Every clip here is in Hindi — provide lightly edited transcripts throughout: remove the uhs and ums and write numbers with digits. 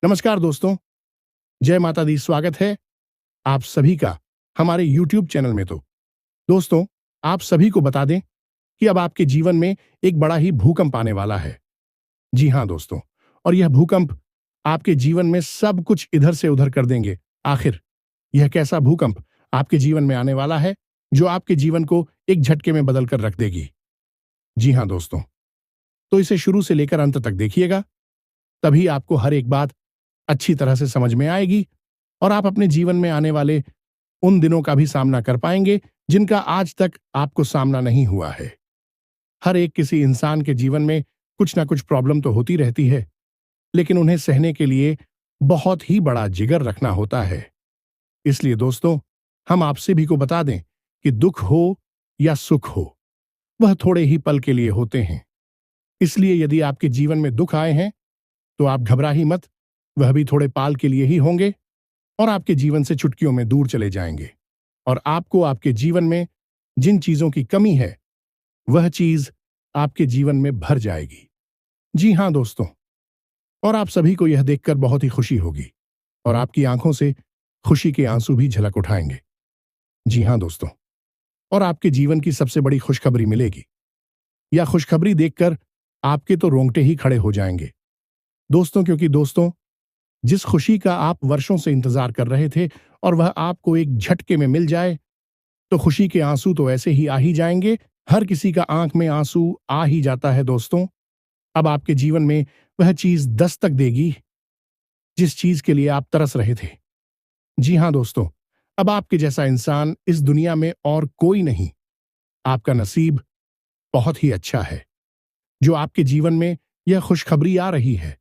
नमस्कार दोस्तों, जय माता दी। स्वागत है आप सभी का हमारे YouTube चैनल में। तो दोस्तों, आप सभी को बता दें कि अब आपके जीवन में एक बड़ा ही भूकंप आने वाला है। जी हाँ दोस्तों, और यह भूकंप आपके जीवन में सब कुछ इधर से उधर कर देंगे। आखिर यह कैसा भूकंप आपके जीवन में आने वाला है जो आपके जीवन को एक झटके में बदल कर रख देगी? जी हाँ दोस्तों, तो इसे शुरू से लेकर अंत तक देखिएगा, तभी आपको हर एक बात अच्छी तरह से समझ में आएगी और आप अपने जीवन में आने वाले उन दिनों का भी सामना कर पाएंगे जिनका आज तक आपको सामना नहीं हुआ है। हर एक किसी इंसान के जीवन में कुछ ना कुछ प्रॉब्लम तो होती रहती है, लेकिन उन्हें सहने के लिए बहुत ही बड़ा जिगर रखना होता है। इसलिए दोस्तों, हम आप सभी को बता दें कि दुख हो या सुख हो, वह थोड़े ही पल के लिए होते हैं। इसलिए यदि आपके जीवन में दुख आए हैं तो आप घबरा ही मत, वह भी थोड़े पाल के लिए ही होंगे और आपके जीवन से चुटकियों में दूर चले जाएंगे और आपको आपके जीवन में जिन चीजों की कमी है वह चीज आपके जीवन में भर जाएगी। जी हां दोस्तों, और आप सभी को यह देखकर बहुत ही खुशी होगी और आपकी आंखों से खुशी के आंसू भी झलक उठाएंगे। जी हां दोस्तों, और आपके जीवन की सबसे बड़ी खुशखबरी मिलेगी। यह खुशखबरी देखकर आपके तो रोंगटे ही खड़े हो जाएंगे दोस्तों, क्योंकि दोस्तों, जिस खुशी का आप वर्षों से इंतजार कर रहे थे और वह आपको एक झटके में मिल जाए तो खुशी के आंसू तो ऐसे ही आ ही जाएंगे। हर किसी का आंख में आंसू आ ही जाता है दोस्तों। अब आपके जीवन में वह चीज दस्तक देगी जिस चीज के लिए आप तरस रहे थे। जी हां दोस्तों, अब आपके जैसा इंसान इस दुनिया में और कोई नहीं। आपका नसीब बहुत ही अच्छा है जो आपके जीवन में यह खुशखबरी आ रही है।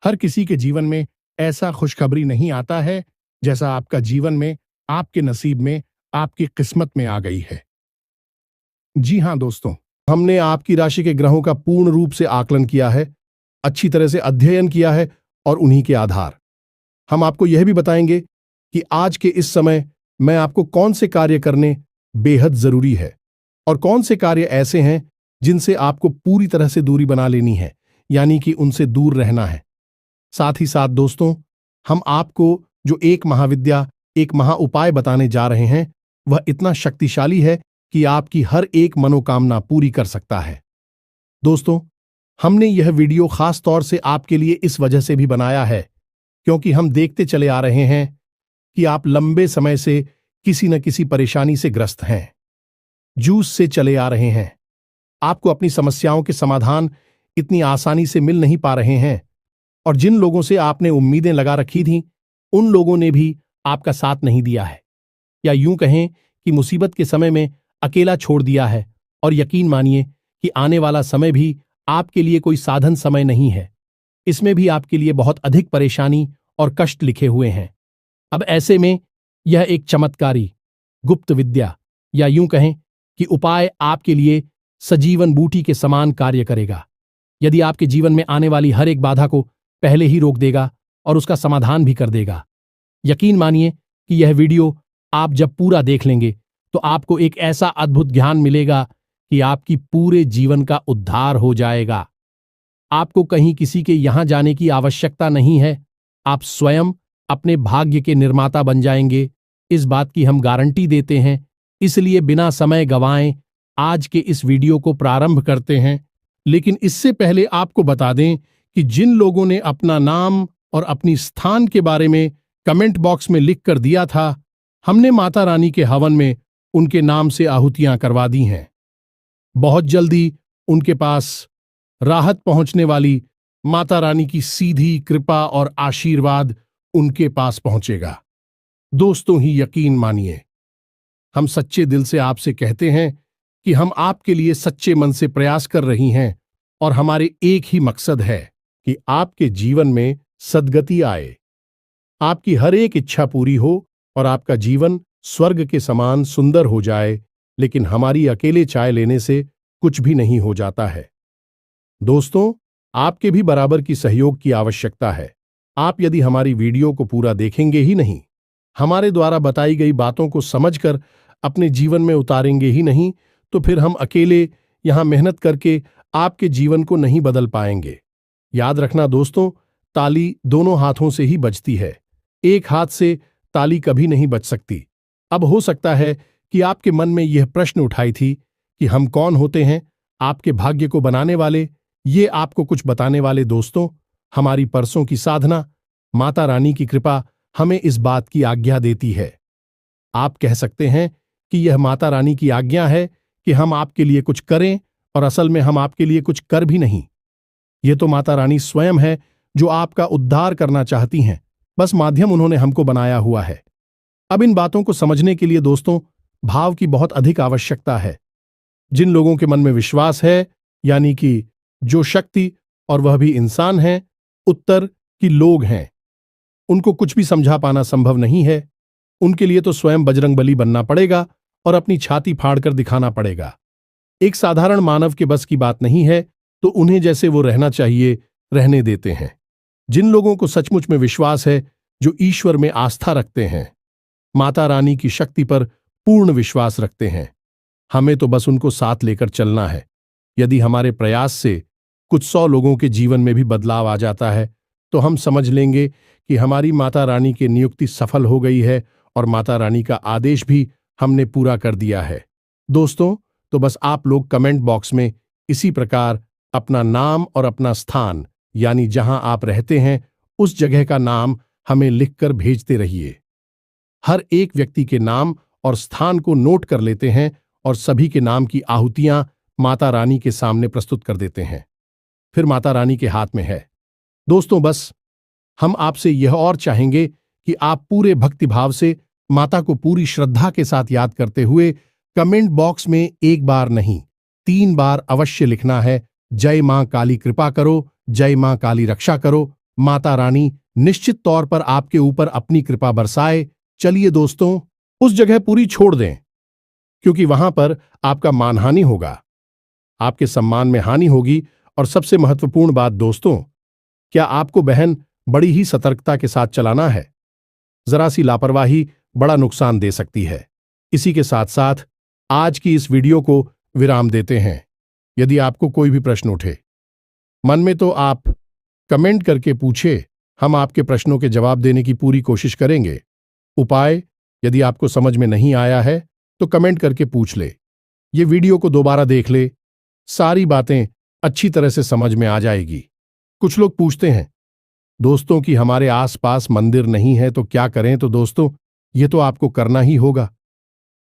हर किसी के जीवन में ऐसा खुशखबरी नहीं आता है जैसा आपका जीवन में आपके नसीब में आपकी किस्मत में आ गई है। जी हां दोस्तों, हमने आपकी राशि के ग्रहों का पूर्ण रूप से आकलन किया है, अच्छी तरह से अध्ययन किया है और उन्हीं के आधार हम आपको यह भी बताएंगे कि आज के इस समय मैं आपको कौन से कार्य करने बेहद जरूरी है और कौन से कार्य ऐसे हैं जिनसे आपको पूरी तरह से दूरी बना लेनी है, यानी कि उनसे दूर रहना है। साथ ही साथ दोस्तों, हम आपको जो एक महाविद्या, एक महा उपाय बताने जा रहे हैं वह इतना शक्तिशाली है कि आपकी हर एक मनोकामना पूरी कर सकता है। दोस्तों, हमने यह वीडियो खास तौर से आपके लिए इस वजह से भी बनाया है क्योंकि हम देखते चले आ रहे हैं कि आप लंबे समय से किसी न किसी परेशानी से ग्रस्त हैं, जूझ से चले आ रहे हैं। आपको अपनी समस्याओं के समाधान इतनी आसानी से मिल नहीं पा रहे हैं और जिन लोगों से आपने उम्मीदें लगा रखी थीं उन लोगों ने भी आपका साथ नहीं दिया है, या यूं कहें कि मुसीबत के समय में अकेला छोड़ दिया है। और यकीन मानिए कि आने वाला समय भी आपके लिए कोई साधन समय नहीं है, इसमें भी आपके लिए बहुत अधिक परेशानी और कष्ट लिखे हुए हैं। अब ऐसे में यह एक चमत्कारी गुप्त विद्या या यूं कहें कि उपाय आपके लिए सजीवन बूटी के समान कार्य करेगा। यदि आपके जीवन में आने वाली हर एक बाधा को पहले ही रोक देगा और उसका समाधान भी कर देगा। यकीन मानिए कि यह वीडियो आप जब पूरा देख लेंगे तो आपको एक ऐसा अद्भुत ज्ञान मिलेगा कि आपकी पूरे जीवन का उद्धार हो जाएगा। आपको कहीं किसी के यहां जाने की आवश्यकता नहीं है, आप स्वयं अपने भाग्य के निर्माता बन जाएंगे, इस बात की हम गारंटी देते हैं। इसलिए बिना समय गंवाएं आज के इस वीडियो को प्रारंभ करते हैं। लेकिन इससे पहले आपको बता दें कि जिन लोगों ने अपना नाम और अपनी स्थान के बारे में कमेंट बॉक्स में लिख कर दिया था, हमने माता रानी के हवन में उनके नाम से आहुतियां करवा दी हैं। बहुत जल्दी उनके पास राहत पहुंचने वाली माता रानी की सीधी कृपा और आशीर्वाद उनके पास पहुंचेगा। दोस्तों, ही यकीन मानिए, हम सच्चे दिल से आपसे कहते हैं कि हम आपके लिए सच्चे मन से प्रयास कर रही हैं और हमारे एक ही मकसद है कि आपके जीवन में सद्गति आए, आपकी हर एक इच्छा पूरी हो और आपका जीवन स्वर्ग के समान सुंदर हो जाए। लेकिन हमारी अकेले चाय लेने से कुछ भी नहीं हो जाता है दोस्तों, आपके भी बराबर की सहयोग की आवश्यकता है। आप यदि हमारी वीडियो को पूरा देखेंगे ही नहीं, हमारे द्वारा बताई गई बातों को समझकर अपने जीवन में उतारेंगे ही नहीं, तो फिर हम अकेले यहां मेहनत करके आपके जीवन को नहीं बदल पाएंगे। याद रखना दोस्तों, ताली दोनों हाथों से ही बजती है। एक हाथ से ताली कभी नहीं बज सकती। अब हो सकता है कि आपके मन में यह प्रश्न उठाई थी कि हम कौन होते हैं, आपके भाग्य को बनाने वाले, ये आपको कुछ बताने वाले। दोस्तों, हमारी परसों की साधना, माता रानी की कृपा हमें इस बात की आज्ञा देती है। आप कह सकते हैं कि यह माता रानी की आज्ञा है कि हम आपके लिए कुछ करें, और असल में हम आपके लिए कुछ कर भी नहीं। ये तो माता रानी स्वयं है जो आपका उद्धार करना चाहती हैं। बस माध्यम उन्होंने हमको बनाया हुआ है। अब इन बातों को समझने के लिए दोस्तों, भाव की बहुत अधिक आवश्यकता है। जिन लोगों के मन में विश्वास है, यानी कि जो शक्ति, और वह भी इंसान हैं, उत्तर की लोग हैं, उनको कुछ भी समझा पाना संभव नहीं है। उनके लिए तो स्वयं बजरंगबली बनना पड़ेगा और अपनी छाती फाड़कर दिखाना पड़ेगा। एक साधारण मानव के बस की बात नहीं है, तो उन्हें जैसे वो रहना चाहिए रहने देते हैं। जिन लोगों को सचमुच में विश्वास है, जो ईश्वर में आस्था रखते हैं, माता रानी की शक्ति पर पूर्ण विश्वास रखते हैं, हमें तो बस उनको साथ लेकर चलना है। यदि हमारे प्रयास से कुछ 100 लोगों के जीवन में भी बदलाव आ जाता है, तो हम समझ लेंगे कि हमारी माता रानी की नियुक्ति सफल हो गई है और माता रानी का आदेश भी हमने पूरा कर दिया है। दोस्तों, तो बस आप लोग कमेंट बॉक्स में इसी प्रकार अपना नाम और अपना स्थान, यानी जहां आप रहते हैं, उस जगह का नाम हमें लिखकर भेजते रहिए। हर एक व्यक्ति के नाम और स्थान को नोट कर लेते हैं और सभी के नाम की आहुतियां माता रानी के सामने प्रस्तुत कर देते हैं। फिर माता रानी के हाथ में है। दोस्तों, बस हम आपसे यह और चाहेंगे कि आप पूरे भक्तिभाव से माता को पूरी श्रद्धा के साथ याद करते हुए कमेंट बॉक्स में एक बार नहीं, 3 बार अवश्य लिखना है, जय मां काली कृपा करो, जय मां काली रक्षा करो। माता रानी निश्चित तौर पर आपके ऊपर अपनी कृपा बरसाए। चलिए दोस्तों, उस जगह पूरी छोड़ दें, क्योंकि वहां पर आपका मानहानि होगा, आपके सम्मान में हानि होगी। और सबसे महत्वपूर्ण बात दोस्तों, क्या आपको बहन बड़ी ही सतर्कता के साथ चलाना है। जरा सी लापरवाही बड़ा नुकसान दे सकती है। इसी के साथ साथ आज की इस वीडियो को विराम देते हैं। यदि आपको कोई भी प्रश्न उठे मन में, तो आप कमेंट करके पूछे, हम आपके प्रश्नों के जवाब देने की पूरी कोशिश करेंगे। उपाय, यदि आपको समझ में नहीं आया है तो कमेंट करके पूछ ले। ये वीडियो को दोबारा देख ले, सारी बातें अच्छी तरह से समझ में आ जाएगी। कुछ लोग पूछते हैं दोस्तों कि हमारे आसपास मंदिर नहीं है तो क्या करें। तो दोस्तों, ये तो आपको करना ही होगा।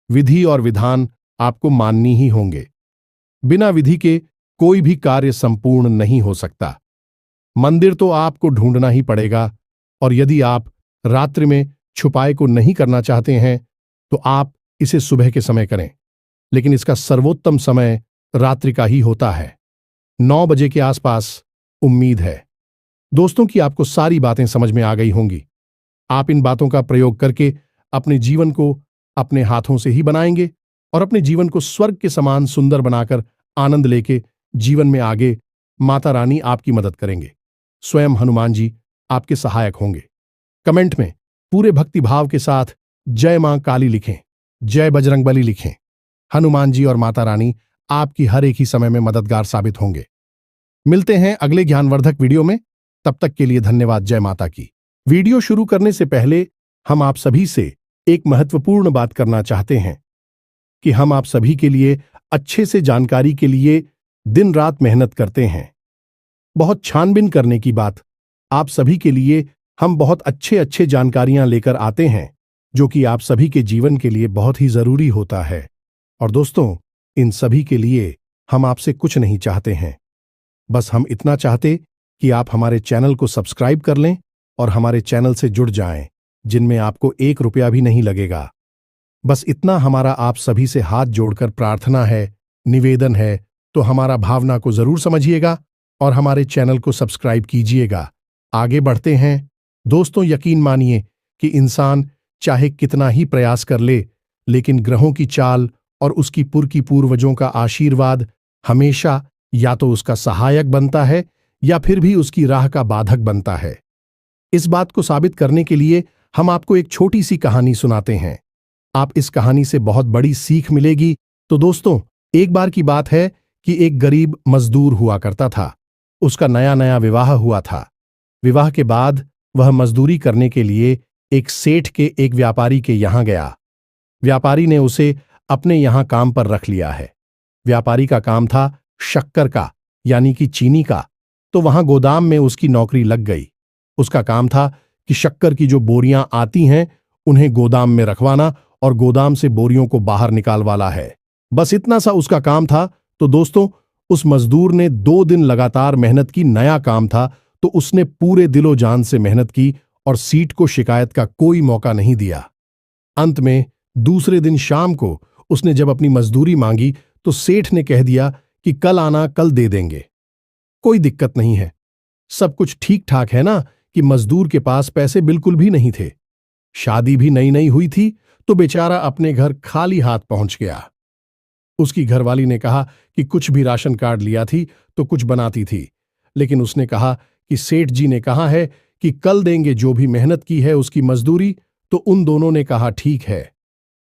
विधि और विधान आपको माननी ही होंगे। बिना विधि के कोई भी कार्य संपूर्ण नहीं हो सकता। मंदिर तो आपको ढूंढना ही पड़ेगा, और यदि आप रात्रि में छुपाए को नहीं करना चाहते हैं तो आप इसे सुबह के समय करें, लेकिन इसका सर्वोत्तम समय रात्रि का ही होता है, 9 बजे के आसपास। उम्मीद है दोस्तों कि आपको सारी बातें समझ में आ गई होंगी। आप इन बातों का प्रयोग करके अपने जीवन को अपने हाथों से ही बनाएंगे और अपने जीवन को स्वर्ग के समान सुंदर बनाकर आनंद लेके जीवन में आगे माता रानी आपकी मदद करेंगे। स्वयं हनुमान जी आपके सहायक होंगे। कमेंट में पूरे भक्तिभाव के साथ जय मां काली लिखें, जय बजरंगबली लिखें। हनुमान जी और माता रानी आपकी हर एक ही समय में मददगार साबित होंगे। मिलते हैं अगले ज्ञानवर्धक वीडियो में। तब तक के लिए धन्यवाद। जय माता की। वीडियो शुरू करने से पहले हम आप सभी से एक महत्वपूर्ण बात करना चाहते हैं कि हम आप सभी के लिए अच्छे से जानकारी के लिए दिन रात मेहनत करते हैं। बहुत छानबीन करने की बात, आप सभी के लिए हम बहुत अच्छे जानकारियां लेकर आते हैं, जो कि आप सभी के जीवन के लिए बहुत ही जरूरी होता है। और दोस्तों, इन सभी के लिए हम आपसे कुछ नहीं चाहते हैं, बस हम इतना चाहते कि आप हमारे चैनल को सब्सक्राइब कर लें और हमारे चैनल से जुड़ जाएं, जिनमें आपको 1 रुपया भी नहीं लगेगा। बस इतना हमारा आप सभी से हाथ जोड़कर प्रार्थना है, निवेदन है। तो हमारा भावना को जरूर समझिएगा और हमारे चैनल को सब्सक्राइब कीजिएगा। आगे बढ़ते हैं दोस्तों। यकीन मानिए कि इंसान चाहे कितना ही प्रयास कर ले, लेकिन ग्रहों की चाल और उसकी पूर्वजों का आशीर्वाद हमेशा या तो उसका सहायक बनता है या फिर भी उसकी राह का बाधक बनता है। इस बात को साबित करने के लिए हम आपको एक छोटी सी कहानी सुनाते हैं। आप इस कहानी से बहुत बड़ी सीख मिलेगी। तो दोस्तों, एक बार की बात है कि एक गरीब मजदूर हुआ करता था। उसका नया नया विवाह हुआ था। विवाह के बाद वह मजदूरी करने के लिए एक सेठ के एक व्यापारी के यहां गया। व्यापारी ने उसे अपने यहां काम पर रख लिया है। व्यापारी का काम था शक्कर का, यानी कि चीनी का, तो वहां गोदाम में उसकी नौकरी लग गई। उसका काम था कि शक्कर की जो बोरियां आती हैं उन्हें गोदाम में रखवाना और गोदाम से बोरियों को बाहर निकालवाना है। बस इतना सा उसका काम था। तो दोस्तों, उस मजदूर ने 2 दिन लगातार मेहनत की। नया काम था तो उसने पूरे दिलो जान से मेहनत की और सीट को शिकायत का कोई मौका नहीं दिया। अंत में दूसरे दिन शाम को उसने जब अपनी मजदूरी मांगी तो सेठ ने कह दिया कि कल आना, कल दे देंगे, कोई दिक्कत नहीं है। सब कुछ ठीक ठाक है ना कि मजदूर के पास पैसे बिल्कुल भी नहीं थे। शादी भी नई नई हुई थी तो बेचारा अपने घर खाली हाथ पहुंच गया। उसकी घरवाली ने कहा कि कुछ भी राशन कार्ड लिया थी तो कुछ बनाती थी, लेकिन उसने कहा कि सेठ जी ने कहा है कि कल देंगे जो भी मेहनत की है उसकी मजदूरी। तो उन दोनों ने कहा ठीक है।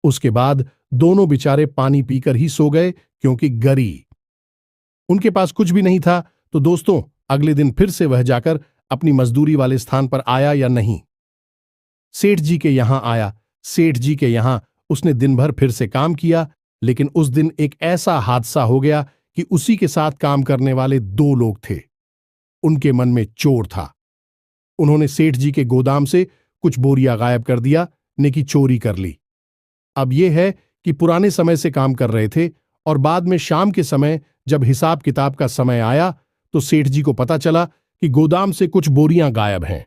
उसके बाद दोनों बेचारे पानी पीकर ही सो गए, क्योंकि गरी उनके पास कुछ भी नहीं था। तो दोस्तों, अगले दिन फिर से वह जाकर अपनी मजदूरी वाले स्थान पर आया या नहीं? सेठ जी के यहां आया। सेठ जी के यहां उसने दिन भर फिर से काम किया, लेकिन उस दिन एक ऐसा हादसा हो गया कि उसी के साथ काम करने वाले 2 लोग थे। उनके मन में चोर था। उन्होंने सेठ जी के गोदाम से कुछ बोरियां गायब कर दिया, ने की चोरी कर ली। अब यह है कि पुराने समय से काम कर रहे थे और बाद में शाम के समय जब हिसाब किताब का समय आया तो सेठ जी को पता चला कि गोदाम से कुछ बोरियां गायब हैं।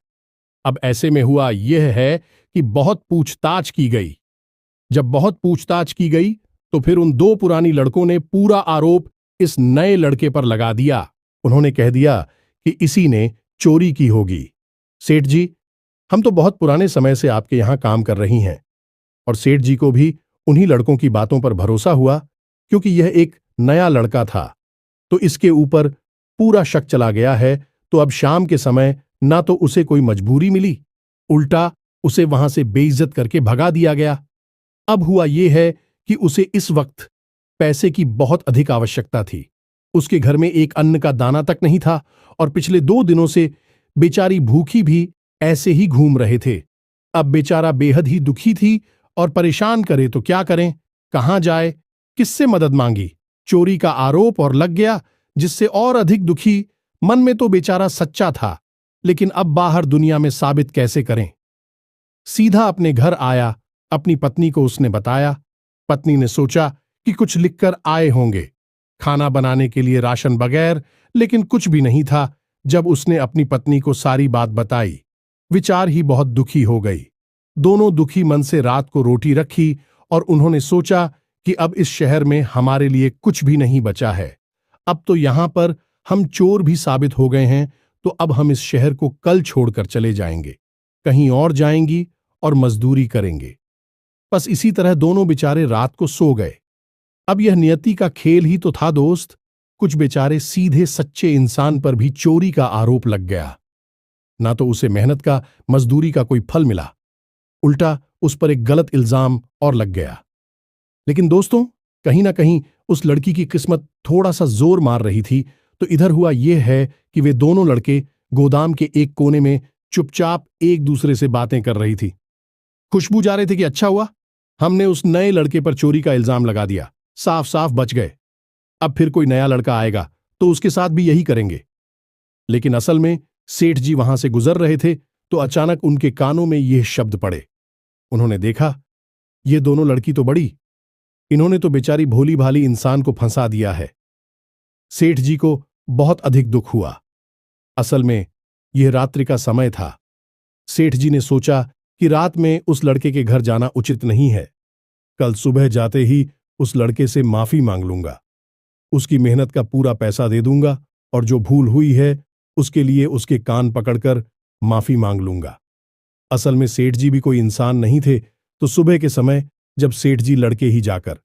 अब ऐसे में हुआ यह है कि बहुत पूछताछ की गई। जब बहुत पूछताछ की गई तो फिर उन 2 पुरानी लड़कों ने पूरा आरोप इस नए लड़के पर लगा दिया। उन्होंने कह दिया कि इसी ने चोरी की होगी। सेठ जी, हम तो बहुत पुराने समय से आपके यहां काम कर रही हैं। और सेठ जी को भी उन्हीं लड़कों की बातों पर भरोसा हुआ, क्योंकि यह एक नया लड़का था तो इसके ऊपर पूरा शक चला गया है। तो अब शाम के समय ना तो उसे कोई मजबूरी मिली, उल्टा उसे वहां से बेइज्जत करके भगा दिया गया। अब हुआ यह है कि उसे इस वक्त पैसे की बहुत अधिक आवश्यकता थी। उसके घर में एक अन्न का दाना तक नहीं था और पिछले 2 दिनों से बेचारी भूखी भी ऐसे ही घूम रहे थे। अब बेचारा बेहद ही दुखी थी और परेशान करे तो क्या करें, कहां जाए, किससे मदद मांगी। चोरी का आरोप और लग गया, जिससे और अधिक दुखी। मन में तो बेचारा सच्चा था, लेकिन अब बाहर दुनिया में साबित कैसे करें। सीधा अपने घर आया। अपनी पत्नी को उसने बताया। पत्नी ने सोचा कि कुछ लिखकर आए होंगे खाना बनाने के लिए राशन बगैर, लेकिन कुछ भी नहीं था। जब उसने अपनी पत्नी को सारी बात बताई, विचार ही बहुत दुखी हो गई। दोनों दुखी मन से रात को रोटी रखी और उन्होंने सोचा कि अब इस शहर में हमारे लिए कुछ भी नहीं बचा है। अब तो यहां पर हम चोर भी साबित हो गए हैं, तो अब हम इस शहर को कल छोड़कर चले जाएंगे, कहीं और जाएंगी और मजदूरी करेंगे। बस इसी तरह दोनों बेचारे रात को सो गए। अब यह नियति का खेल ही तो था दोस्त। कुछ बेचारे सीधे सच्चे इंसान पर भी चोरी का आरोप लग गया। ना तो उसे मेहनत का, मजदूरी का कोई फल मिला, उल्टा उस पर एक गलत इल्जाम और लग गया। लेकिन दोस्तों, कहीं ना कहीं उस लड़की की किस्मत थोड़ा सा जोर मार रही थी। तो इधर हुआ यह है कि वे दोनों लड़के गोदाम के एक कोने में चुपचाप एक दूसरे से बातें कर रही थी। खुशबू जा रहे थे कि अच्छा हुआ हमने उस नए लड़के पर चोरी का इल्जाम लगा दिया, साफ साफ बच गए। अब फिर कोई नया लड़का आएगा तो उसके साथ भी यही करेंगे। लेकिन असल में सेठ जी वहां से गुजर रहे थे तो अचानक उनके कानों में यह शब्द पड़े। उन्होंने देखा, ये दोनों लड़की तो बड़ी, इन्होंने तो बेचारी भोली भाली इंसान को फंसा दिया है। सेठ जी को बहुत अधिक दुख हुआ। असल में यह रात्रि का समय था। सेठ जी ने सोचा कि रात में उस लड़के के घर जाना उचित नहीं है। कल सुबह जाते ही उस लड़के से माफी मांग लूंगा, उसकी मेहनत का पूरा पैसा दे दूंगा और जो भूल हुई है उसके लिए उसके कान पकड़कर माफी मांग लूंगा। असल में सेठ जी भी कोई इंसान नहीं थे। तो सुबह के समय जब सेठ जी लड़के ही जाकर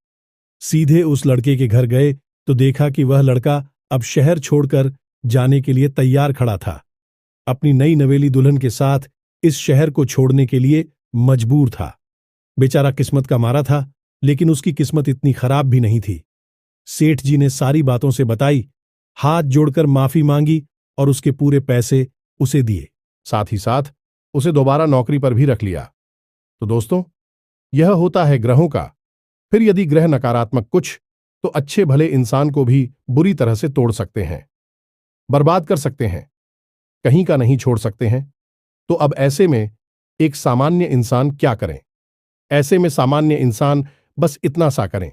सीधे उस लड़के के घर गए तो देखा कि वह लड़का अब शहर छोड़कर जाने के लिए तैयार खड़ा था। अपनी नई नवेली दुल्हन के साथ इस शहर को छोड़ने के लिए मजबूर था। बेचारा किस्मत का मारा था, लेकिन उसकी किस्मत इतनी खराब भी नहीं थी। सेठ जी ने सारी बातों से बताई, हाथ जोड़कर माफी मांगी और उसके पूरे पैसे उसे दिए। साथ ही साथ उसे दोबारा नौकरी पर भी रख लिया। तो दोस्तों, यह होता है ग्रहों का। फिर यदि ग्रह नकारात्मक कुछ, तो अच्छे भले इंसान को भी बुरी तरह से तोड़ सकते हैं, बर्बाद कर सकते हैं, कहीं का नहीं छोड़ सकते हैं। तो अब ऐसे में एक सामान्य इंसान क्या करें? ऐसे में सामान्य इंसान बस इतना सा करें,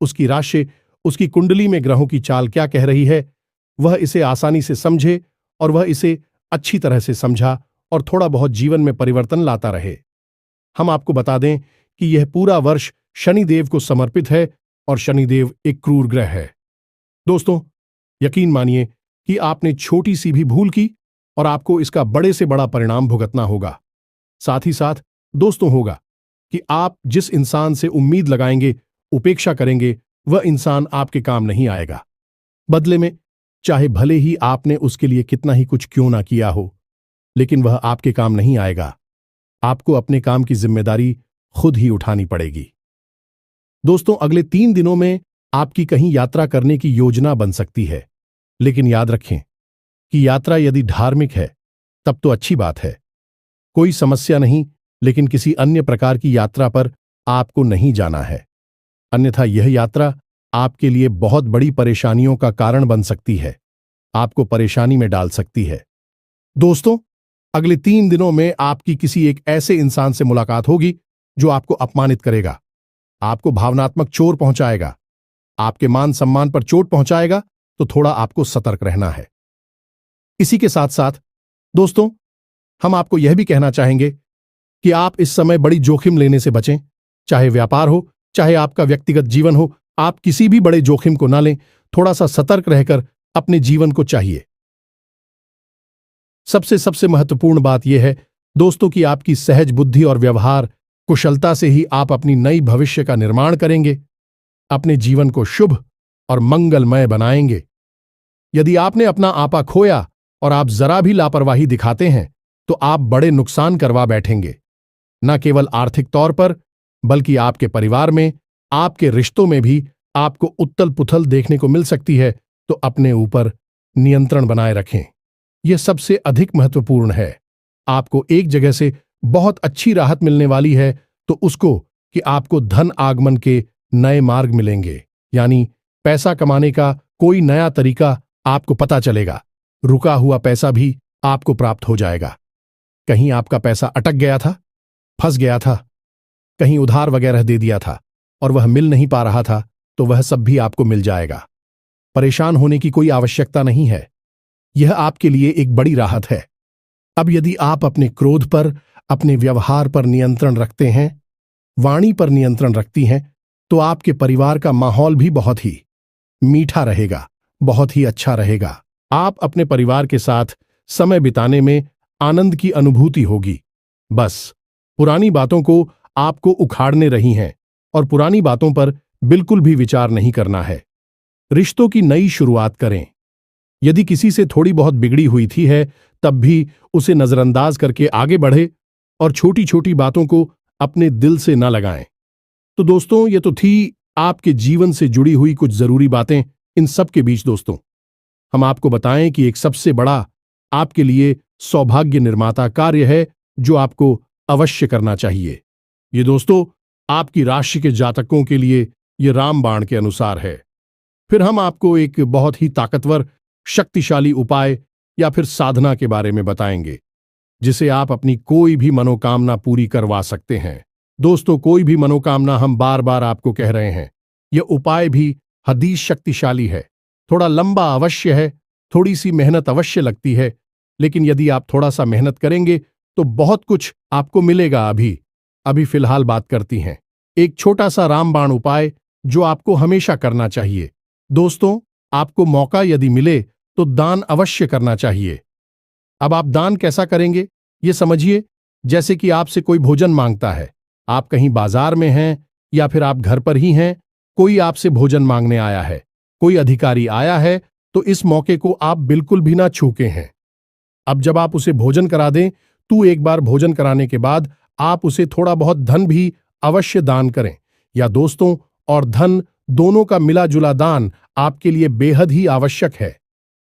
उसकी राशि, उसकी कुंडली में ग्रहों की चाल क्या कह रही है, वह इसे आसानी से समझे और वह इसे अच्छी तरह से समझा और थोड़ा बहुत जीवन में परिवर्तन लाता रहे। हम आपको बता दें कि यह पूरा वर्ष शनिदेव को समर्पित है और शनिदेव एक क्रूर ग्रह है। दोस्तों, यकीन मानिए कि आपने छोटी सी भी भूल की और आपको इसका बड़े से बड़ा परिणाम भुगतना होगा। साथ ही साथ दोस्तों होगा कि आप जिस इंसान से उम्मीद लगाएंगे, उपेक्षा करेंगे, वह इंसान आपके काम नहीं आएगा। बदले में चाहे भले ही आपने उसके लिए कितना ही कुछ क्यों ना किया हो, लेकिन वह आपके काम नहीं आएगा। आपको अपने काम की जिम्मेदारी खुद ही उठानी पड़ेगी। दोस्तों, अगले 3 दिनों में आपकी कहीं यात्रा करने की योजना बन सकती है, लेकिन याद रखें कि यात्रा यदि धार्मिक है तब तो अच्छी बात है, कोई समस्या नहीं, लेकिन किसी अन्य प्रकार की यात्रा पर आपको नहीं जाना है। अन्यथा यह यात्रा आपके लिए बहुत बड़ी परेशानियों का कारण बन सकती है, आपको परेशानी में डाल सकती है। दोस्तों, अगले 3 दिनों में आपकी किसी एक ऐसे इंसान से मुलाकात होगी जो आपको अपमानित करेगा, आपको भावनात्मक चोट पहुंचाएगा, आपके मान सम्मान पर चोट पहुंचाएगा। तो थोड़ा आपको सतर्क रहना है। इसी के साथ साथ दोस्तों, हम आपको यह भी कहना चाहेंगे कि आप इस समय बड़ी जोखिम लेने से बचें। चाहे व्यापार हो, चाहे आपका व्यक्तिगत जीवन हो, आप किसी भी बड़े जोखिम को ना लें। थोड़ा सा सतर्क रहकर अपने जीवन को चाहिए। सबसे महत्वपूर्ण बात यह है दोस्तों कि आपकी सहज बुद्धि और व्यवहार कुशलता से ही आप अपनी नई भविष्य का निर्माण करेंगे, अपने जीवन को शुभ और मंगलमय बनाएंगे। यदि आपने अपना आपा खोया और आप जरा भी लापरवाही दिखाते हैं, तो आप बड़े नुकसान करवा बैठेंगे, न केवल आर्थिक तौर पर, बल्कि आपके परिवार में, आपके रिश्तों में भी आपको उथल पुथल देखने को मिल सकती है। तो अपने ऊपर नियंत्रण बनाए रखें, यह सबसे अधिक महत्वपूर्ण है। आपको एक जगह से बहुत अच्छी राहत मिलने वाली है, तो उसको कि आपको धन आगमन के नए मार्ग मिलेंगे, यानी पैसा कमाने का कोई नया तरीका आपको पता चलेगा। रुका हुआ पैसा भी आपको प्राप्त हो जाएगा। कहीं आपका पैसा अटक गया था, फंस गया था, कहीं उधार वगैरह दे दिया था और वह मिल नहीं पा रहा था, तो वह सब भी आपको मिल जाएगा। परेशान होने की कोई आवश्यकता नहीं है, यह आपके लिए एक बड़ी राहत है। अब यदि आप अपने क्रोध पर, अपने व्यवहार पर नियंत्रण रखते हैं, वाणी पर नियंत्रण रखती हैं, तो आपके परिवार का माहौल भी बहुत ही मीठा रहेगा, बहुत ही अच्छा रहेगा। आप अपने परिवार के साथ समय बिताने में आनंद की अनुभूति होगी। बस पुरानी बातों को आपको उखाड़ने रही हैं और पुरानी बातों पर बिल्कुल भी विचार नहीं करना है। रिश्तों की नई शुरुआत करें। यदि किसी से थोड़ी बहुत बिगड़ी हुई थी है, तब भी उसे नजरअंदाज करके आगे बढ़े और छोटी छोटी बातों को अपने दिल से न लगाएं। तो दोस्तों, ये तो थी आपके जीवन से जुड़ी हुई कुछ जरूरी बातें। इन सब के बीच दोस्तों, हम आपको बताएं कि एक सबसे बड़ा आपके लिए सौभाग्य निर्माता कार्य है जो आपको अवश्य करना चाहिए। ये दोस्तों आपकी राशि के जातकों के लिए ये रामबाण के अनुसार है। फिर हम आपको एक बहुत ही ताकतवर, शक्तिशाली उपाय या फिर साधना के बारे में बताएंगे, जिसे आप अपनी कोई भी मनोकामना पूरी करवा सकते हैं। दोस्तों, कोई भी मनोकामना, हम बार बार आपको कह रहे हैं, यह उपाय भी हदीस शक्तिशाली है। थोड़ा लंबा अवश्य है, थोड़ी सी मेहनत अवश्य लगती है, लेकिन यदि आप थोड़ा सा मेहनत करेंगे तो बहुत कुछ आपको मिलेगा। अभी फिलहाल बात करती हैं एक छोटा सा रामबाण उपाय जो आपको हमेशा करना चाहिए। दोस्तों, आपको मौका यदि मिले तो दान अवश्य करना चाहिए। अब आप दान कैसा करेंगे ये समझिए। जैसे कि आपसे कोई भोजन मांगता है, आप कहीं बाजार में हैं या फिर आप घर पर ही हैं, कोई आपसे भोजन मांगने आया है, कोई अधिकारी आया है, तो इस मौके को आप बिल्कुल भी ना छूके हैं। अब जब आप उसे भोजन करा दें, तो एक बार भोजन कराने के बाद आप उसे थोड़ा बहुत धन भी अवश्य दान करें। या दोस्तों, और धन दोनों का मिला जुला दान आपके लिए बेहद ही आवश्यक है।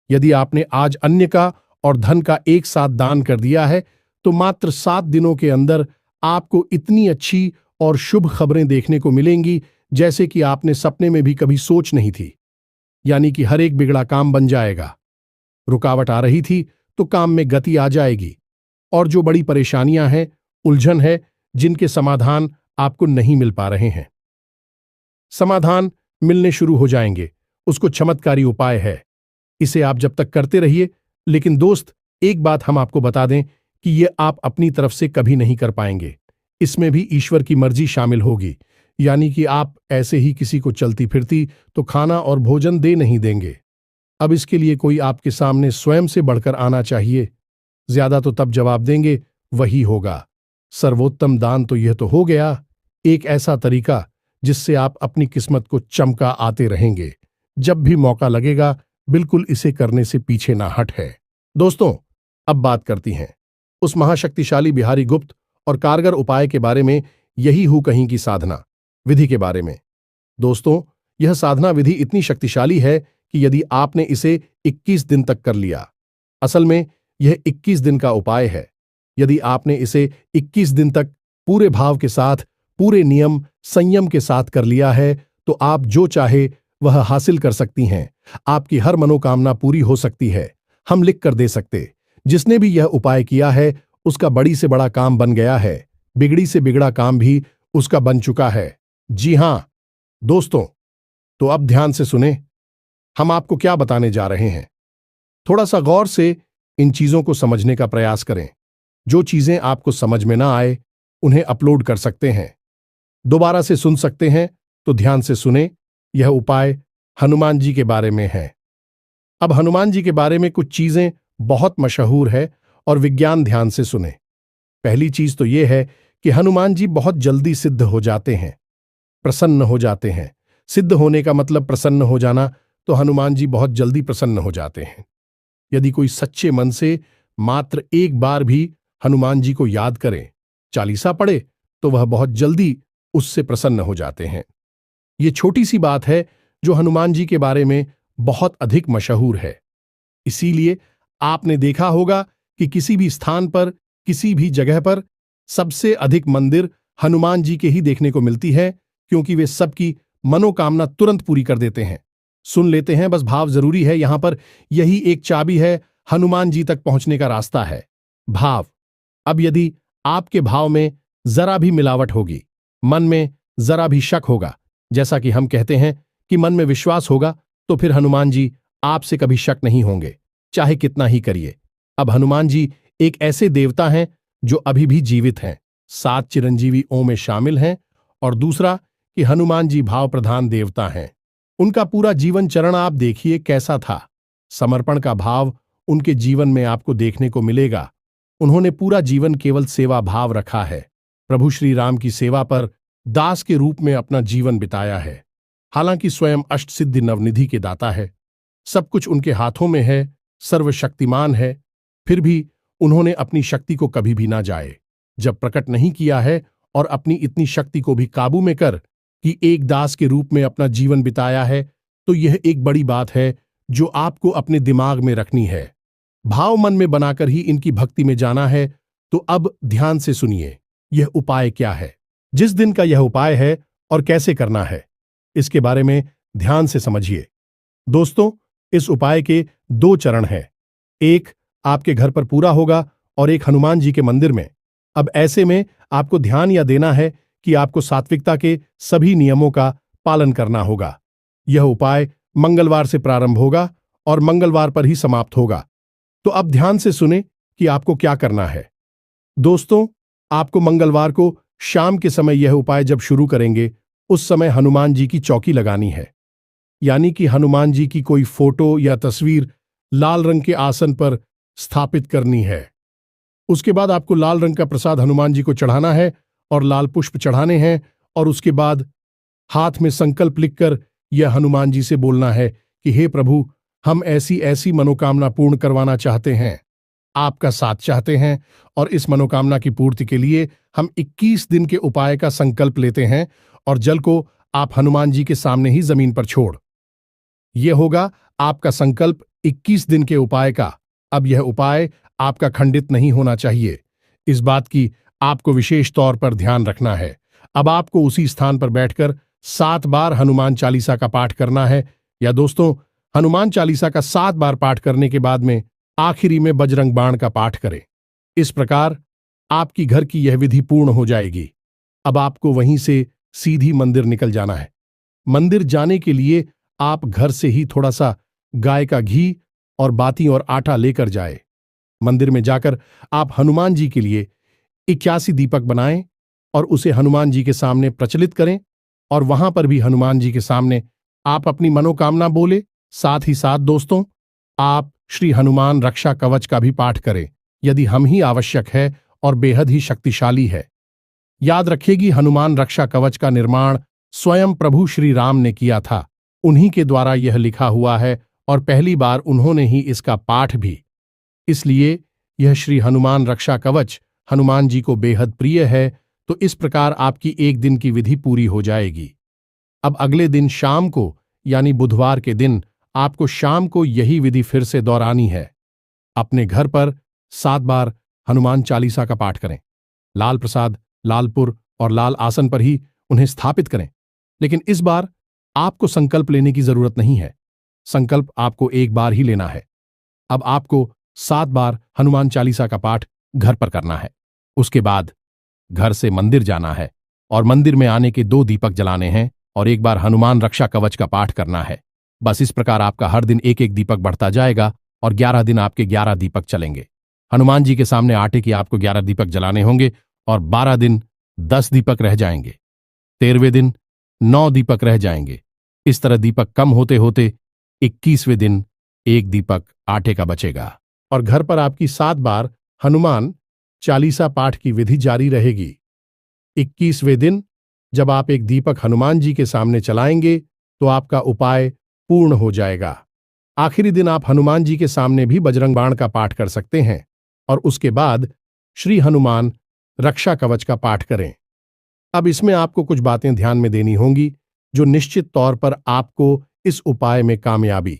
यदि आपने आज अन्य का और धन का एक साथ दान कर दिया है तो मात्र 7 दिनों के अंदर आपको इतनी अच्छी और शुभ खबरें देखने को मिलेंगी जैसे कि आपने सपने में भी कभी सोच नहीं थी। यानी कि हर एक बिगड़ा काम बन जाएगा। रुकावट आ रही थी तो काम में गति आ जाएगी, और जो बड़ी परेशानियां हैं, उलझन है, जिनके समाधान आपको नहीं मिल पा रहे हैं, समाधान मिलने शुरू हो जाएंगे। उसको चमत्कारी उपाय है। इसे आप जब तक करते रहिए। लेकिन दोस्त, एक बात हम आपको बता दें कि ये आप अपनी तरफ से कभी नहीं कर पाएंगे। इसमें भी ईश्वर की मर्जी शामिल होगी। यानी कि आप ऐसे ही किसी को चलती फिरती तो खाना और भोजन दे नहीं देंगे। अब इसके लिए कोई आपके सामने स्वयं से बढ़कर आना चाहिए। ज्यादा तो तब जवाब देंगे वही होगा। सर्वोत्तम दान तो यह तो हो गया, एक ऐसा तरीका जिससे आप अपनी किस्मत को चमका आते रहेंगे। जब भी मौका लगेगा बिल्कुल इसे करने से पीछे ना हट है। दोस्तों, अब बात करती हैं उस महाशक्तिशाली बिहारी गुप्त और कारगर उपाय के बारे में, यही हूं कहीं की साधना विधि के बारे में। दोस्तों, यह साधना विधि इतनी शक्तिशाली है कि यदि आपने इसे 21 दिन तक कर लिया, असल में यह 21 दिन का उपाय है। यदि आपने इसे 21 दिन तक पूरे भाव के साथ, पूरे नियम संयम के साथ कर लिया है तो आप जो चाहे वह हासिल कर सकती हैं। आपकी हर मनोकामना पूरी हो सकती है। हम लिख कर दे सकते। जिसने भी यह उपाय किया है उसका बड़ी से बड़ा काम बन गया है। बिगड़ी से बिगड़ा काम भी उसका बन चुका है। जी हां दोस्तों, तो अब ध्यान से सुने, हम आपको क्या बताने जा रहे हैं। थोड़ा सा गौर से इन चीजों को समझने का प्रयास करें। जो चीजें आपको समझ में ना आए उन्हें अपलोड कर सकते हैं, दोबारा से सुन सकते हैं, तो ध्यान से सुने। यह उपाय हनुमान जी के बारे में है। अब हनुमान जी के बारे में कुछ चीजें बहुत मशहूर है और विज्ञान ध्यान से सुने। पहली चीज तो यह है कि हनुमान जी बहुत जल्दी सिद्ध हो जाते हैं, प्रसन्न हो जाते हैं। सिद्ध होने का मतलब प्रसन्न हो जाना, तो हनुमान जी बहुत जल्दी प्रसन्न हो जाते हैं। यदि कोई सच्चे मन से मात्र एक बार भी हनुमान जी को याद करे, चालीसा पढ़े, तो वह बहुत जल्दी उससे प्रसन्न हो जाते हैं। ये छोटी सी बात है जो हनुमान जी के बारे में बहुत अधिक मशहूर है। इसीलिए आपने देखा होगा कि किसी भी स्थान पर, किसी भी जगह पर सबसे अधिक मंदिर हनुमान जी के ही देखने को मिलती है, क्योंकि वे सबकी मनोकामना तुरंत पूरी कर देते हैं। सुन लेते हैं, बस भाव जरूरी है यहां पर। यही एक चाबी है हनुमान जी तक पहुंचने का रास्ता है, भाव। अब यदि आपके भाव में जरा भी मिलावट होगी, मन में जरा भी शक होगा, जैसा कि हम कहते हैं कि मन में विश्वास होगा, तो फिर हनुमान जी आपसे कभी शक नहीं होंगे, चाहे कितना ही करिए। अब हनुमान जी एक ऐसे देवता हैं जो अभी भी जीवित हैं। 7 चिरंजीवी ओं में शामिल हैं। और दूसरा कि हनुमान जी भाव प्रधान देवता हैं। उनका पूरा जीवन चरण आप देखिए कैसा था। समर्पण का भाव उनके जीवन में आपको देखने को मिलेगा। उन्होंने पूरा जीवन केवल सेवा भाव रखा है। प्रभु श्री राम की सेवा पर दास के रूप में अपना जीवन बिताया है। हालांकि स्वयं अष्टसिद्धि नवनिधि के दाता है, सब कुछ उनके हाथों में है, सर्वशक्तिमान है, फिर भी उन्होंने अपनी शक्ति को कभी भी ना जाए जब प्रकट नहीं किया है, और अपनी इतनी शक्ति को भी काबू में कर कि एक दास के रूप में अपना जीवन बिताया है। तो यह एक बड़ी बात है जो आपको अपने दिमाग में रखनी है। भाव मन में बनाकर ही इनकी भक्ति में जाना है। तो अब ध्यान से सुनिए, यह उपाय क्या है, जिस दिन का यह उपाय है और कैसे करना है, इसके बारे में ध्यान से समझिए। दोस्तों, इस उपाय के 2 चरण हैं। एक आपके घर पर पूरा होगा और एक हनुमान जी के मंदिर में। अब ऐसे में आपको ध्यान यह देना है कि आपको सात्विकता के सभी नियमों का पालन करना होगा। यह उपाय मंगलवार से प्रारंभ होगा और मंगलवार पर ही समाप्त होगा। तो अब ध्यान से सुने कि आपको क्या करना है। दोस्तों, आपको मंगलवार को शाम के समय यह उपाय जब शुरू करेंगे, उस समय हनुमान जी की चौकी लगानी है। यानी कि हनुमान जी की कोई फोटो या तस्वीर लाल रंग के आसन पर स्थापित करनी है। उसके बाद आपको लाल रंग का प्रसाद हनुमान जी को चढ़ाना है और लाल पुष्प चढ़ाने हैं। और उसके बाद हाथ में संकल्प लिखकर यह हनुमान जी से बोलना है कि हे प्रभु, हम ऐसी ऐसी मनोकामना पूर्ण करवाना चाहते हैं, आपका साथ चाहते हैं, और इस मनोकामना की पूर्ति के लिए हम 21 दिन के उपाय का संकल्प लेते हैं। और जल को आप हनुमान जी के सामने ही जमीन पर छोड़। यह होगा आपका संकल्प 21 दिन के उपाय का। अब यह उपाय आपका खंडित नहीं होना चाहिए। इस बात की आपको विशेष तौर पर ध्यान रखना है। अब आपको उसी स्थान पर बैठकर 7 बार हनुमान चालीसा का पाठ करना है। या दोस्तों, हनुमान चालीसा का 7 बार पाठ करने के बाद में आखिरी में बजरंग बाण का पाठ करें। इस प्रकार आपकी घर की यह विधि पूर्ण हो जाएगी। अब आपको वहीं से सीधी मंदिर निकल जाना है। मंदिर जाने के लिए आप घर से ही थोड़ा सा गाय का घी और बाती और आटा लेकर जाए। मंदिर में जाकर आप हनुमान जी के लिए 81 दीपक बनाएं और उसे हनुमान जी के सामने प्रचलित करें। और वहां पर भी हनुमान जी के सामने आप अपनी मनोकामना बोले। साथ ही साथ दोस्तों, आप श्री हनुमान रक्षा कवच का भी पाठ करें, यदि हम ही आवश्यक है और बेहद ही शक्तिशाली है। याद रखेगी, हनुमान रक्षा कवच का निर्माण स्वयं प्रभु श्री राम ने किया था। उन्हीं के द्वारा यह लिखा हुआ है और पहली बार उन्होंने ही इसका पाठ भी। इसलिए यह श्री हनुमान रक्षा कवच हनुमान जी को बेहद प्रिय है। तो इस प्रकार आपकी एक दिन की विधि पूरी हो जाएगी। अब अगले दिन शाम को यानी बुधवार के दिन आपको शाम को यही विधि फिर से दोहरानी है। अपने घर पर 7 बार हनुमान चालीसा का पाठ करें। लाल प्रसाद, लालपुर और लाल आसन पर ही उन्हें स्थापित करें। लेकिन इस बार आपको संकल्प लेने की जरूरत नहीं है। संकल्प आपको एक बार ही लेना है। अब आपको 7 बार हनुमान चालीसा का पाठ घर पर करना है। उसके बाद घर से मंदिर जाना है और मंदिर में आने के 2 दीपक जलाने हैं और एक बार हनुमान रक्षा कवच का पाठ करना है। बस इस प्रकार आपका हर दिन एक एक दीपक बढ़ता जाएगा और 11 दिन आपके 11 दीपक चलेंगे। हनुमान जी के सामने आटे की आपको 11 दीपक जलाने होंगे और 12 दिन 10 दीपक रह जाएंगे। 13वें दिन 9 दीपक रह जाएंगे। इस तरह दीपक कम होते होते 21वें दिन 1 दीपक आटे का बचेगा और घर पर आपकी 7 बार हनुमान चालीसा पाठ की विधि जारी रहेगी। 21वें दिन जब आप एक दीपक हनुमान जी के सामने चलाएंगे तो आपका उपाय पूर्ण हो जाएगा। आखिरी दिन आप हनुमान जी के सामने भी बजरंग बाण का पाठ कर सकते हैं और उसके बाद श्री हनुमान रक्षा कवच का पाठ करें। अब इसमें आपको कुछ बातें ध्यान में देनी होंगी जो निश्चित तौर पर आपको इस उपाय में कामयाबी।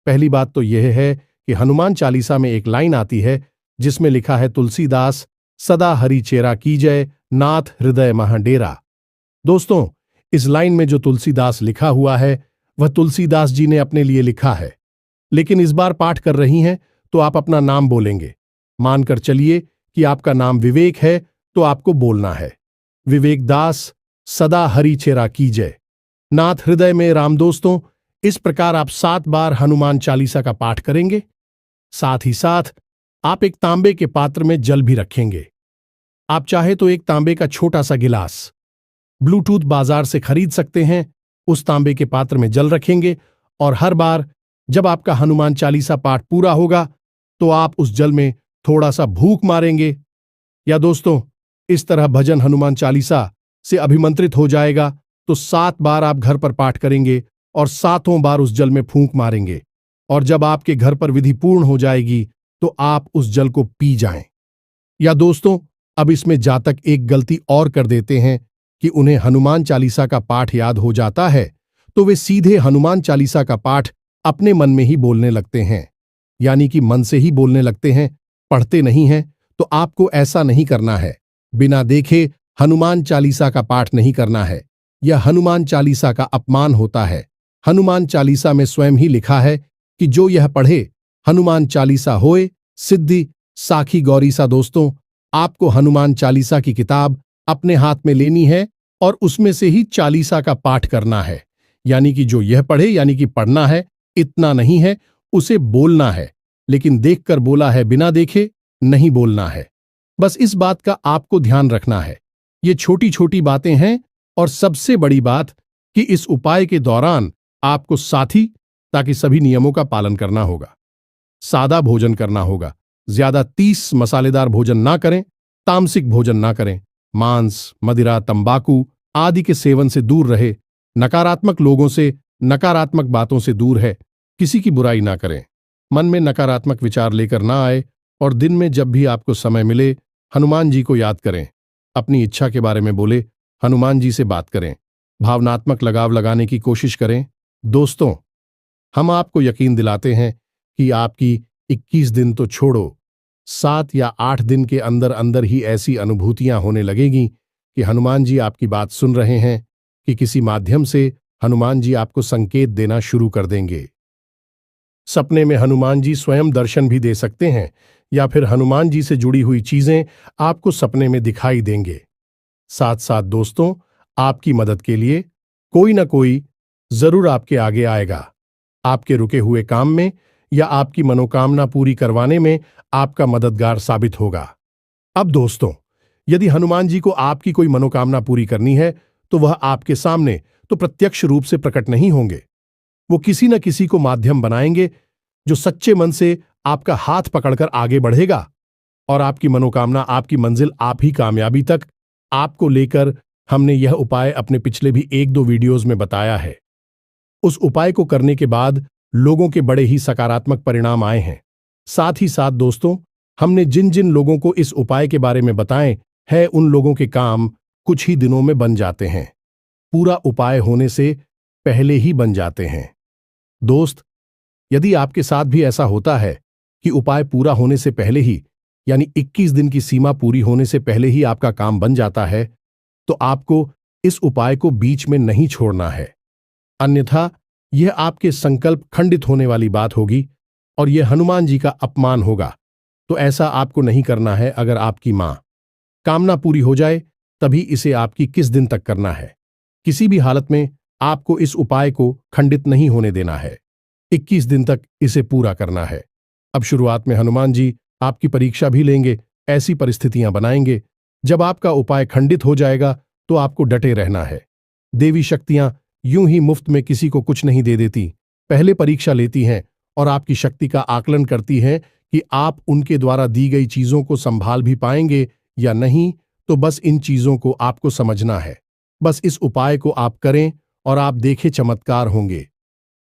पहली बात तो यह है कि हनुमान चालीसा में एक लाइन आती है जिसमें लिखा है, तुलसीदास सदा हरि चेरा कीजय, नाथ हृदय मह डेरा। दोस्तों, इस लाइन में जो तुलसीदास लिखा हुआ है वह तुलसीदास जी ने अपने लिए लिखा है। लेकिन इस बार पाठ कर रही हैं तो आप अपना नाम बोलेंगे। मानकर चलिए कि आपका नाम विवेक है तो आपको बोलना है, विवेक दास सदा हरि चेरा कीजय, नाथ हृदय में राम। दोस्तों, इस प्रकार आप 7 बार हनुमान चालीसा का पाठ करेंगे। साथ ही साथ आप एक तांबे के पात्र में जल भी रखेंगे। आप चाहे तो एक तांबे का छोटा सा गिलास ब्लूटूथ बाजार से खरीद सकते हैं। उस तांबे के पात्र में जल रखेंगे और हर बार जब आपका हनुमान चालीसा पाठ पूरा होगा तो आप उस जल में थोड़ा सा फूंक मारेंगे। या दोस्तों, इस तरह भजन हनुमान चालीसा से अभिमंत्रित हो जाएगा तो 7 बार आप घर पर पाठ करेंगे और 7 बार उस जल में फूंक मारेंगे। और जब आपके घर पर विधि पूर्ण हो जाएगी तो आप उस जल को पी जाएं। या दोस्तों, अब इसमें जातक एक गलती और कर देते हैं कि उन्हें हनुमान चालीसा का पाठ याद हो जाता है तो वे सीधे हनुमान चालीसा का पाठ अपने मन में ही बोलने लगते हैं, यानी कि मन से ही बोलने लगते हैं, पढ़ते नहीं हैं। तो आपको ऐसा नहीं करना है। बिना देखे हनुमान चालीसा का पाठ नहीं करना है। यह हनुमान चालीसा का अपमान होता है। हनुमान चालीसा में स्वयं ही लिखा है कि जो यह पढ़े हनुमान चालीसा होए सिद्धि साखी गौरीसा। दोस्तों, आपको हनुमान चालीसा की किताब अपने हाथ में लेनी है और उसमें से ही चालीसा का पाठ करना है। यानी कि जो यह पढ़े, यानी कि पढ़ना है, इतना नहीं है, उसे बोलना है। लेकिन देखकर बोला है, बिना देखे नहीं बोलना है। बस इस बात का आपको ध्यान रखना है। ये छोटी छोटी बातें हैं और सबसे बड़ी बात कि इस उपाय के दौरान आपको साथी ताकि सभी नियमों का पालन करना होगा। सादा भोजन करना होगा। ज्यादा 30 मसालेदार भोजन ना करें, तामसिक भोजन ना करें, मांस, मदिरा, तंबाकू आदि के सेवन से दूर रहे, नकारात्मक लोगों से, नकारात्मक बातों से दूर है, किसी की बुराई ना करें, मन में नकारात्मक विचार लेकर ना आए और दिन में जब भी आपको समय मिले हनुमान जी को याद करें, अपनी इच्छा के बारे में बोले, हनुमान जी से बात करें, भावनात्मक लगाव लगाने की कोशिश करें। दोस्तों, हम आपको यकीन दिलाते हैं कि आपकी 21 दिन तो छोड़ो, 7 या 8 दिन के अंदर अंदर ही ऐसी अनुभूतियां होने लगेगी कि हनुमान जी आपकी बात सुन रहे हैं, कि किसी माध्यम से हनुमान जी आपको संकेत देना शुरू कर देंगे। सपने में हनुमान जी स्वयं दर्शन भी दे सकते हैं, या फिर हनुमान जी से जुड़ी हुई चीजें आपको सपने में दिखाई देंगे। साथ साथ दोस्तों, आपकी मदद के लिए कोई ना कोई जरूर आपके आगे आएगा। आपके रुके हुए काम में या आपकी मनोकामना पूरी करवाने में आपका मददगार साबित होगा। अब दोस्तों, यदि हनुमान जी को आपकी कोई मनोकामना पूरी करनी है, तो वह आपके सामने तो प्रत्यक्ष रूप से प्रकट नहीं होंगे। वो किसी न किसी को माध्यम बनाएंगे, जो सच्चे मन से आपका हाथ पकड़कर आगे बढ़ेगा और आपकी मनोकामना, आपकी मंजिल, आप ही कामयाबी तक आपको लेकर। हमने यह उपाय अपने पिछले भी 1-2 वीडियोज में बताया है। उस उपाय को करने के बाद लोगों के बड़े ही सकारात्मक परिणाम आए हैं। साथ ही साथ दोस्तों, हमने जिन जिन लोगों को इस उपाय के बारे में बताएं है, उन लोगों के काम कुछ ही दिनों में बन जाते हैं। पूरा उपाय होने से पहले ही बन जाते हैं। दोस्त, यदि आपके साथ भी ऐसा होता है कि उपाय पूरा होने से पहले ही, यानी 21 दिन की सीमा पूरी होने से पहले ही आपका काम बन जाता है, तो आपको इस उपाय को बीच में नहीं छोड़ना है। अन्यथा यह आपके संकल्प खंडित होने वाली बात होगी और यह हनुमान जी का अपमान होगा। तो ऐसा आपको नहीं करना है। अगर आपकी मां कामना पूरी हो जाए, तभी इसे आपकी किस दिन तक करना है। किसी भी हालत में आपको इस उपाय को खंडित नहीं होने देना है। 21 दिन तक इसे पूरा करना है। अब शुरुआत में हनुमान जी आपकी परीक्षा भी लेंगे, ऐसी परिस्थितियां बनाएंगे। जब आपका उपाय खंडित हो जाएगा, तो आपको डटे रहना है। देवी शक्तियां यूं ही मुफ्त में किसी को कुछ नहीं दे देती। पहले परीक्षा लेती हैं और आपकी शक्ति का आकलन करती हैं कि आप उनके द्वारा दी गई चीजों को संभाल भी पाएंगे या नहीं। तो बस इन चीजों को आपको समझना है। बस इस उपाय को आप करें और आप देखें चमत्कार होंगे।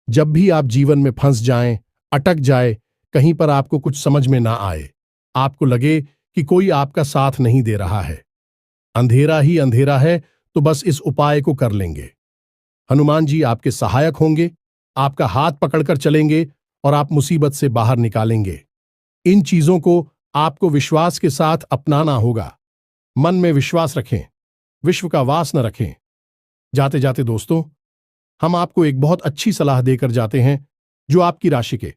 जब भी आप जीवन में फंस जाएं, अटक जाए, कहीं पर आपको कुछ समझ में ना आए, आपको लगे कि कोई आपका साथ नहीं दे रहा है, अंधेरा ही अंधेरा है, तो बस इस उपाय को कर लेंगे। हनुमान जी आपके सहायक होंगे, आपका हाथ पकड़कर चलेंगे और आप मुसीबत से बाहर निकालेंगे। इन चीजों को आपको विश्वास के साथ अपनाना होगा। मन में विश्वास रखें, विश्व का वास न रखें। जाते जाते दोस्तों, हम आपको एक बहुत अच्छी सलाह देकर जाते हैं, जो आपकी राशि के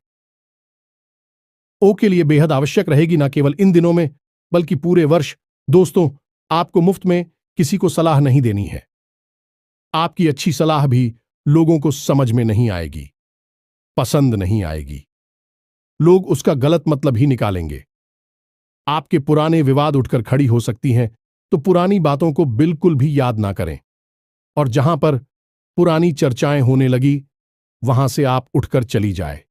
ओ के लिए बेहद आवश्यक रहेगी, न केवल इन दिनों में बल्कि पूरे वर्ष। दोस्तों, आपको मुफ्त में किसी को सलाह नहीं देनी है। आपकी अच्छी सलाह भी लोगों को समझ में नहीं आएगी, पसंद नहीं आएगी। लोग उसका गलत मतलब ही निकालेंगे। आपके पुराने विवाद उठकर खड़ी हो सकती हैं, तो पुरानी बातों को बिल्कुल भी याद ना करें। और जहां पर पुरानी चर्चाएं होने लगी, वहां से आप उठकर चली जाए।